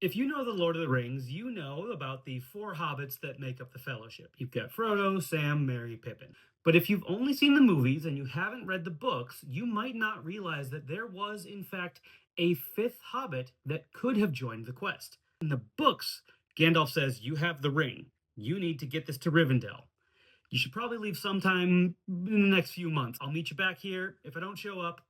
if you know the Lord of the Rings, you know about the four hobbits that make up the Fellowship. You've got Frodo, Sam, Merry, Pippin. But if you've only seen the movies and you haven't read the books, you might not realize that there was, in fact, a fifth hobbit that could have joined the quest. In the books, Gandalf says, "You have the ring. You need to get this to Rivendell. You should probably leave sometime in the next few months. I'll meet you back here. If I don't show up,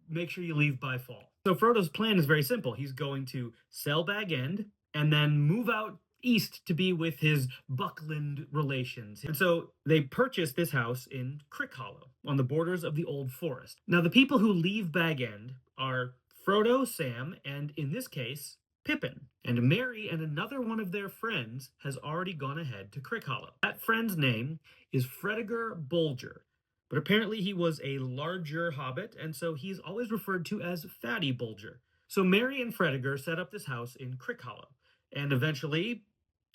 make sure you leave by fall." So Frodo's plan is very simple. He's going to sell Bag End and then move out east to be with his Buckland relations. And so they purchase this house in Crick Hollow on the borders of the Old Forest. Now, the people who leave Bag End are Frodo, Sam, and in this case, Pippin. And Merry and another one of their friends has already gone ahead to Crick Hollow. That friend's name is Fredegar Bolger. But apparently he was a larger hobbit, and so he's always referred to as Fatty Bolger. So Merry and Fredegar set up this house in Crick Hollow, and eventually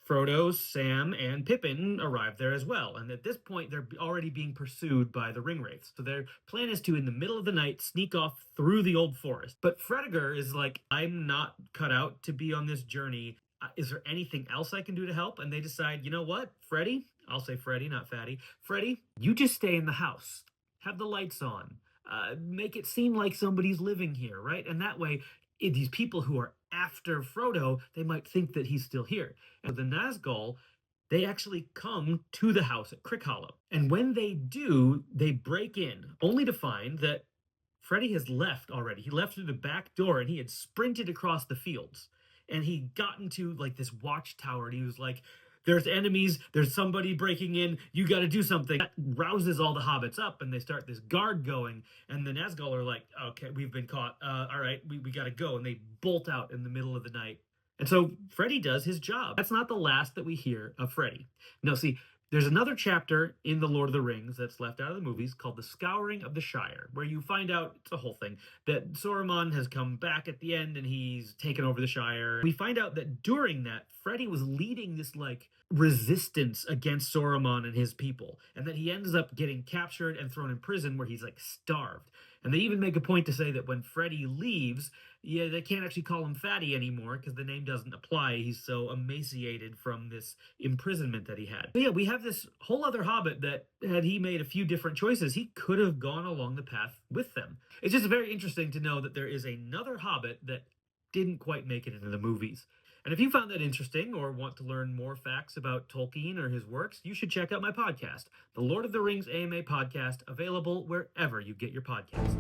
Frodo, Sam, and Pippin arrive there as well. And at this point, they're already being pursued by the Ringwraiths. So their plan is to, in the middle of the night, sneak off through the Old Forest. But Fredegar is like, "I'm not cut out to be on this journey. Is there anything else I can do to help?" And they decide, you know what, Freddy, I'll say Freddy, not Fatty. Freddy, you just stay in the house. Have the lights on. Make it seem like somebody's living here, right? And that way, these people who are after Frodo, they might think that he's still here. And the Nazgul, they actually come to the house at Crick Hollow. And when they do, they break in, only to find that Freddy has left already. He left through the back door and he had sprinted across the fields. And he got into like this watchtower and he was like, "There's enemies, there's somebody breaking in, you got to do something." That rouses all the hobbits up and they start this guard going. And the Nazgul are like, "Okay, we've been caught. All right, we got to go." And they bolt out in the middle of the night. And so Freddy does his job. That's not the last that we hear of Freddy. No, see, there's another chapter in The Lord of the Rings that's left out of the movies called The Scouring of the Shire, where you find out, it's a whole thing, that Saruman has come back at the end and he's taken over the Shire. We find out that during that, Freddy was leading this like resistance against Saruman and his people, and that he ends up getting captured and thrown in prison where he's like starved. And they even make a point to say that when Freddy leaves, yeah, they can't actually call him Fatty anymore because the name doesn't apply. He's so emaciated from this imprisonment that he had. But yeah, we have this whole other hobbit that, had he made a few different choices, he could have gone along the path with them. It's just very interesting to know that there is another hobbit that didn't quite make it into the movies. And if you found that interesting or want to learn more facts about Tolkien or his works, you should check out my podcast, the Lord of the Rings AMA podcast, available wherever you get your podcasts.